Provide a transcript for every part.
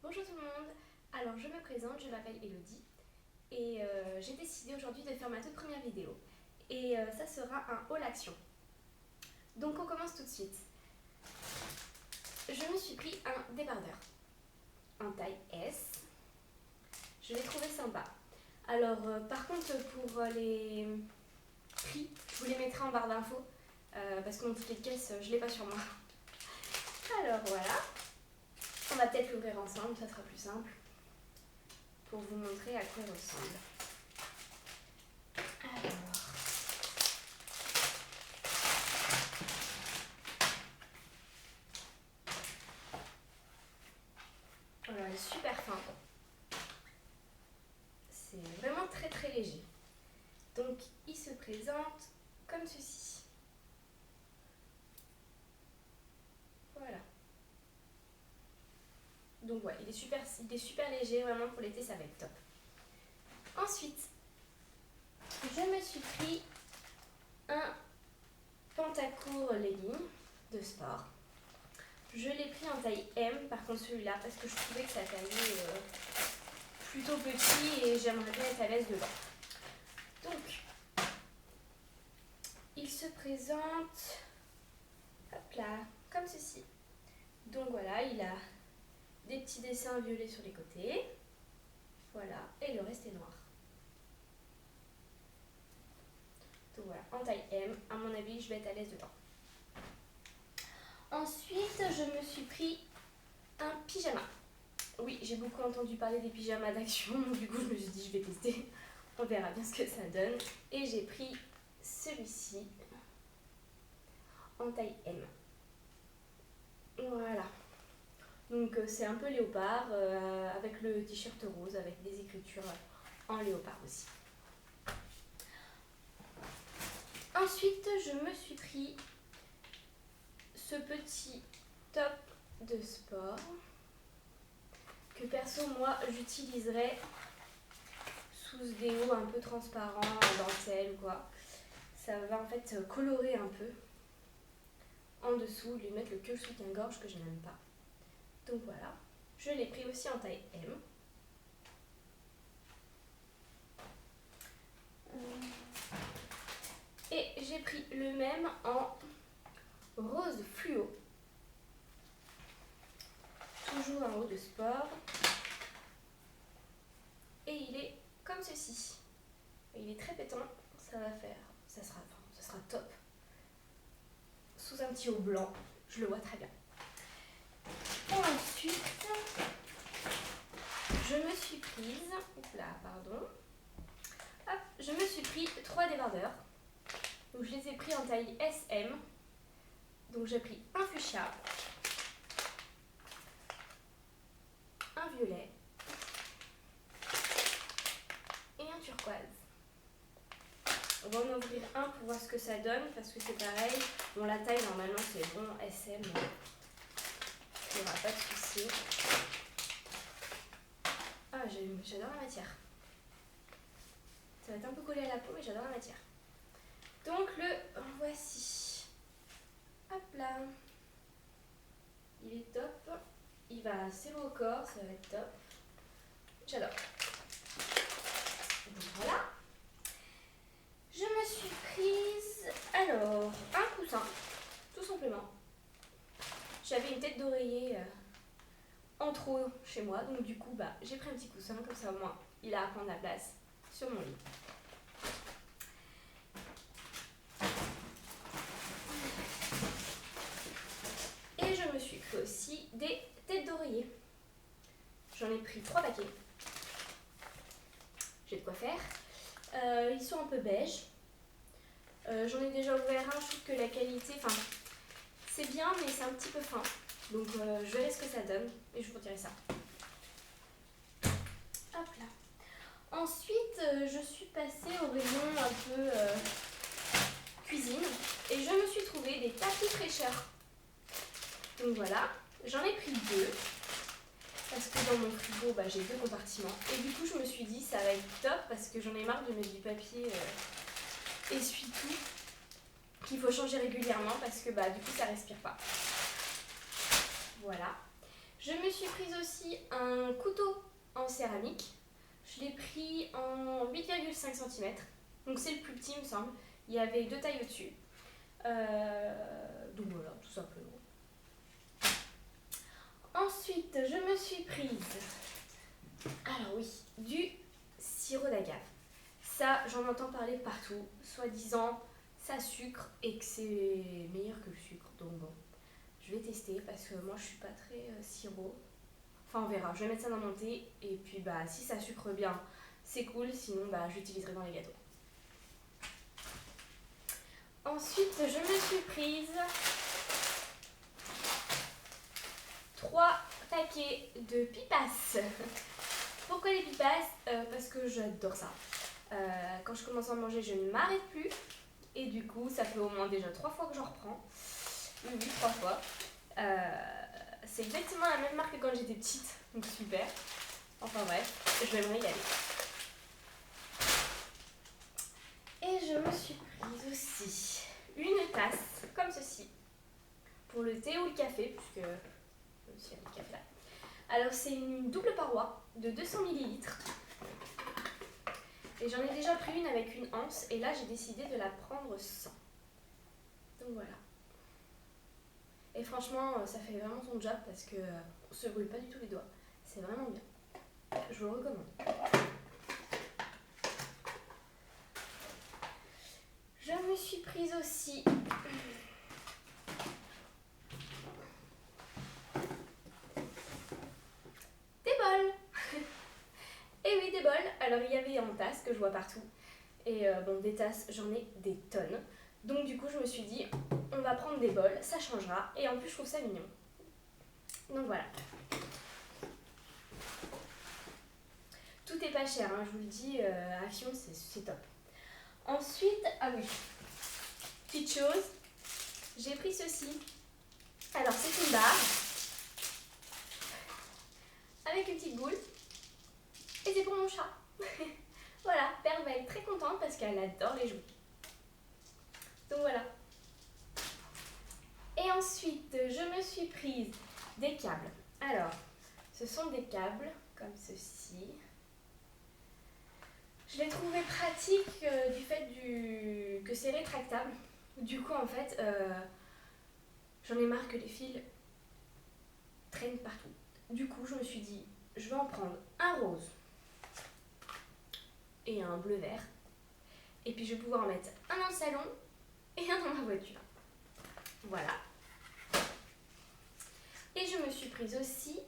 Bonjour tout le monde, alors je me présente, je m'appelle Elodie et j'ai décidé aujourd'hui de faire ma toute première vidéo et ça sera un haul action. Donc on commence tout de suite. Je me suis pris un débardeur, en taille S, je l'ai trouvé sympa. Alors par contre pour les prix, je vous les mettrai en barre d'infos parce que mon ticket de caisse je l'ai pas sur moi. Alors voilà. On va peut-être l'ouvrir ensemble, ça sera plus simple pour vous montrer à quoi il ressemble. Alors, voilà, il est super fin. C'est vraiment très très léger. Donc il se présente comme ceci. Voilà. Donc ouais, il est super léger, vraiment pour l'été ça va être top. Ensuite, je me suis pris un pantacourt legging de sport. Je l'ai pris en taille M, par contre celui-là, parce que je trouvais que ça taillait plutôt petit et j'aimerais bien être à l'aise dedans. Donc, il se présente, hop là, comme ceci. Donc voilà, il a des petits dessins violets sur les côtés. Voilà, et le reste est noir. Donc voilà, en taille M, à mon avis, je vais être à l'aise dedans. Ensuite, je me suis pris un pyjama. Oui, j'ai beaucoup entendu parler des pyjamas d'action, donc du coup, je me suis dit, je vais tester. On verra bien ce que ça donne. Et j'ai pris celui-ci en taille M. Voilà. Donc c'est un peu léopard avec le t-shirt rose avec des écritures en léopard aussi. Ensuite, je me suis pris ce petit top de sport que perso moi j'utiliserais sous ce déo un peu transparent, en dentelle ou quoi. Ça va en fait colorer un peu en dessous, lui mettre le queue soutien-gorge que je n'aime pas. Donc voilà, je l'ai pris aussi en taille M. Et j'ai pris le même en rose fluo. Toujours un haut de sport. Et il est comme ceci. Il est très pétant, ça sera top. Sous un petit haut blanc, je le vois très bien. Ensuite, je me suis prise, je me suis pris 3 débardeurs. Donc je les ai pris en taille SM. Donc j'ai pris un fuchsia, un violet et un turquoise. On va en ouvrir un pour voir ce que ça donne parce que c'est pareil. Bon, la taille normalement c'est bon, SM, il n'y aura pas de souci. Ah, j'adore la matière. Ça va être un peu collé à la peau, mais j'adore la matière. Donc le voici. Hop là. Il est top. Il va serrer au corps, ça va être top. J'adore. Donc voilà. Je me suis prise, alors, un coussin, tout simplement. J'avais une tête d'oreiller en trop chez moi, donc du coup, j'ai pris un petit coussin, comme ça au moins, il a à prendre la place sur mon lit. Et je me suis pris aussi des têtes d'oreiller. J'en ai pris 3 paquets. J'ai de quoi faire. Ils sont un peu beige. J'en ai déjà ouvert un, je trouve que la qualité, c'est bien, mais c'est un petit peu fin. Donc je verrai ce que ça donne et je vous dirai ça. Hop là. Ensuite, je suis passée au rayon un peu cuisine et je me suis trouvé des tapis fraîcheurs. Donc voilà, j'en ai pris 2 parce que dans mon frigo, j'ai 2 compartiments. Et du coup, je me suis dit, ça va être top parce que j'en ai marre de mettre du papier essuie-tout qu'il faut changer régulièrement parce que du coup, ça respire pas. Voilà. Je me suis prise aussi un couteau en céramique. Je l'ai pris en 8,5 cm. Donc c'est le plus petit, il me semble. Il y avait 2 tailles au-dessus. Donc voilà, tout simplement. Ensuite, je me suis prise, alors oui, du sirop d'agave. Ça, j'en entends parler partout, soi-disant ça sucre et que c'est meilleur que le sucre. Donc bon, je vais tester parce que moi je suis pas très sirop. Enfin on verra, je vais mettre ça dans mon thé et puis bah si ça sucre bien, c'est cool, sinon bah j'utiliserai dans les gâteaux. Ensuite, je me suis prise 3 paquets de pipas. Pourquoi les pipas? Parce que j'adore ça. Quand je commence à manger, je ne m'arrête plus. Et du coup, ça fait au moins déjà 3 fois que j'en reprends. Oui, 3 fois. C'est exactement la même marque que quand j'étais petite. Donc super. Enfin bref, je vais me régaler. Et je me suis prise aussi une tasse comme ceci. Pour le thé ou le café, puisque aussi il y a le café là. Alors c'est une double paroi de 200 ml. Et j'en ai déjà pris une avec une anse et là j'ai décidé de la prendre sans. Donc voilà. Et franchement ça fait vraiment son job parce que on se brûle pas du tout les doigts. C'est vraiment bien. Je vous le recommande. Je me suis prise aussi des bols. Et oui, des bols. Alors il y avait en tasse que je vois partout. Et bon, des tasses, j'en ai des tonnes. Donc du coup, je me suis dit, on va prendre des bols, ça changera. Et en plus, je trouve ça mignon. Donc voilà. Tout est pas cher, hein, je vous le dis, Action, c'est top. Ensuite, ah oui, petite chose, j'ai pris ceci. Alors, c'est une barre avec une petite boule. Et c'est pour mon chat. Voilà, Perle va être très contente parce qu'elle adore les jouets. Donc voilà. Et ensuite, je me suis prise des câbles. Alors, ce sont des câbles comme ceci. Je l'ai trouvé pratique du fait que c'est rétractable. Du coup, en fait, j'en ai marre que les fils traînent partout. Du coup, je me suis dit, je vais en prendre un rose et un bleu vert. Et puis, je vais pouvoir en mettre un dans le salon et un dans ma voiture. Voilà. Et je me suis prise aussi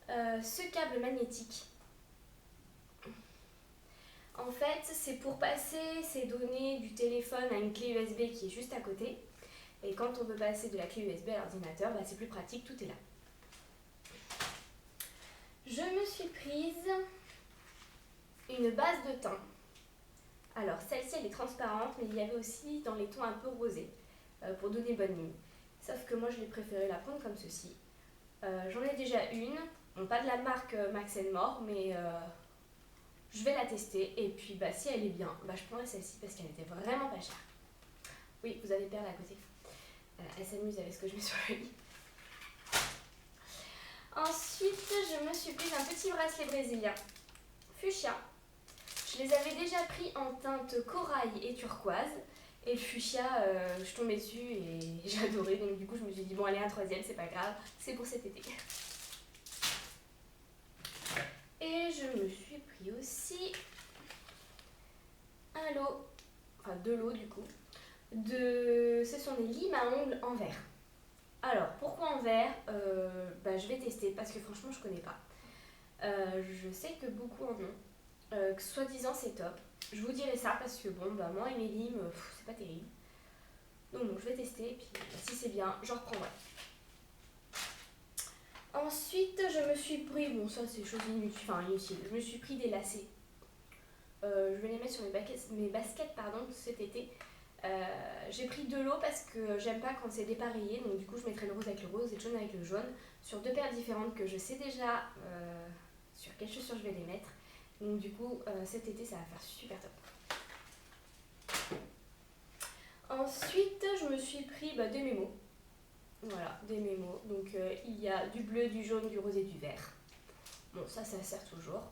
ce câble magnétique. En fait, c'est pour passer ces données du téléphone à une clé USB qui est juste à côté. Et quand on veut passer de la clé USB à l'ordinateur, bah, c'est plus pratique, tout est là. Je me suis prise une base de teint. Alors, celle-ci, elle est transparente, mais il y avait aussi dans les tons un peu rosés, pour donner bonne mine. Sauf que moi, je l'ai préféré la prendre comme ceci. J'en ai déjà une, bon, pas de la marque Max & More, mais je vais la tester. Et puis, bah, si elle est bien, bah, je prendrai celle-ci parce qu'elle était vraiment pas chère. Oui, vous avez Perle à côté. Elle s'amuse avec ce que je mets sur le lit. Ensuite, je me suis prise un petit bracelet brésilien fuchsia. Je les avais déjà pris en teinte corail et turquoise. Et le fuchsia, je tombais dessus et j'adorais. Donc du coup, je me suis dit, bon, allez, un troisième, c'est pas grave, c'est pour cet été. Et je me suis pris aussi un lot, enfin 2 lots du coup, ce sont des limes à ongles en verre. Alors, pourquoi en verre? Bah, je vais tester parce que franchement, je connais pas. Je sais que beaucoup en ont. Que soi-disant, c'est top. Je vous dirai ça parce que bon, bah, moi et mes limes, c'est pas terrible. Donc, bon, je vais tester et puis si c'est bien, j'en reprendrai. Ensuite, je me suis pris, bon, ça c'est chose inutile, enfin inutile, je me suis pris des lacets. Je vais les mettre sur mes baskets cet été. J'ai pris 2 lots parce que j'aime pas quand c'est dépareillé, donc du coup je mettrai le rose avec le rose et le jaune avec le jaune sur 2 paires différentes que je sais déjà sur quelles chaussures je vais les mettre. Donc du coup cet été ça va faire super top. Ensuite je me suis pris 2 mémos. Voilà, des mémos. Donc il y a du bleu, du jaune, du rose et du vert. Bon, ça sert toujours.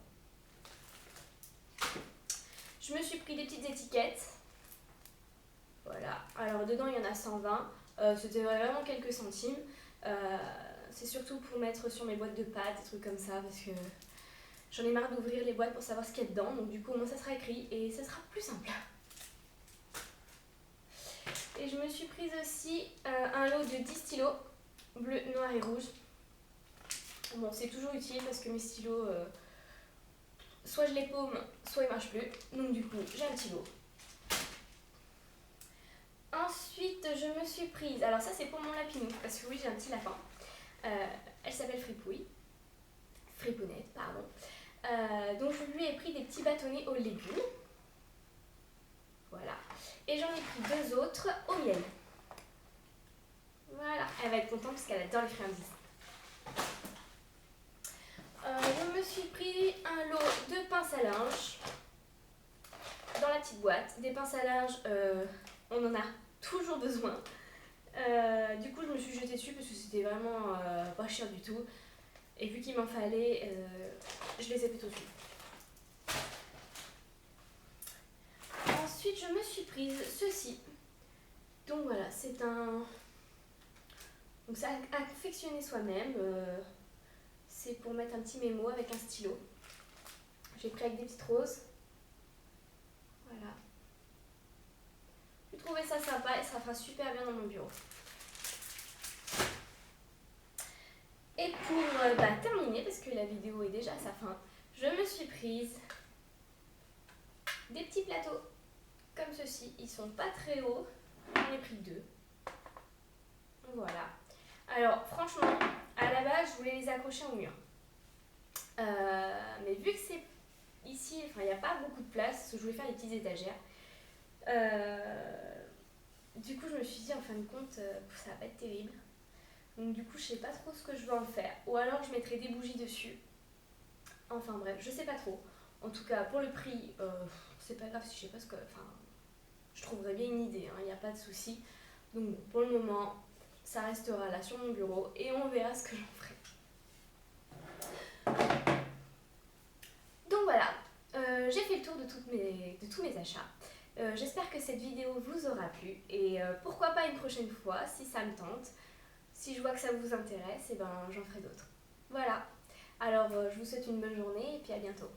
Je me suis pris des petites étiquettes. Voilà, alors dedans il y en a 120. C'était vraiment quelques centimes. C'est surtout pour mettre sur mes boîtes de pâtes, des trucs comme ça, parce que j'en ai marre d'ouvrir les boîtes pour savoir ce qu'il y a dedans. Donc du coup, au moins ça sera écrit et ça sera plus simple. Et je me suis prise aussi un lot de 10 stylos, bleu, noir et rouge. Bon, c'est toujours utile parce que mes stylos, soit je les paume, soit ils marchent plus. Donc du coup, j'ai un petit lot. Ensuite, je me suis prise, alors ça c'est pour mon lapinou, parce que oui, j'ai un petit lapin. Elle s'appelle Fripounette, pardon. Donc je lui ai pris des petits bâtonnets aux légumes. Voilà. Et j'en ai pris 2 autres au miel. Voilà, elle va être contente parce qu'elle adore les friandises. Je me suis pris un lot de pinces à linge dans la petite boîte. Des pinces à linge, on en a toujours besoin. Du coup, je me suis jetée dessus parce que c'était vraiment pas cher du tout. Et vu qu'il m'en fallait, je les ai pris tout de suite. Ensuite, je me suis prise ceci. Donc voilà, c'est un... Donc c'est à confectionner soi-même. C'est pour mettre un petit mémo avec un stylo. J'ai pris avec des petites roses. Voilà. J'ai trouvé ça sympa et ça fera super bien dans mon bureau. Et pour terminer, parce que la vidéo est déjà à sa fin, je me suis prise des petits plateaux comme ceci. Ils sont pas très hauts, j'en ai pris 2. Voilà. Alors franchement, à la base, je voulais les accrocher au mur. Mais vu que c'est ici, il n'y a pas beaucoup de place, parce que je voulais faire des petites étagères. Du coup, je me suis dit, en fin de compte, ça va pas être terrible. Donc du coup, je sais pas trop ce que je vais en faire. Ou alors, je mettrai des bougies dessus. Enfin bref, je sais pas trop. En tout cas, pour le prix, c'est pas grave si je sais pas ce que... Enfin, je trouverai bien une idée, il n'y a pas de souci. Donc bon, pour le moment, ça restera là sur mon bureau et on verra ce que j'en ferai. Donc voilà, j'ai fait le tour de tous mes achats. J'espère que cette vidéo vous aura plu et pourquoi pas une prochaine fois si ça me tente. Si je vois que ça vous intéresse, et ben j'en ferai d'autres. Voilà, alors je vous souhaite une bonne journée et puis à bientôt.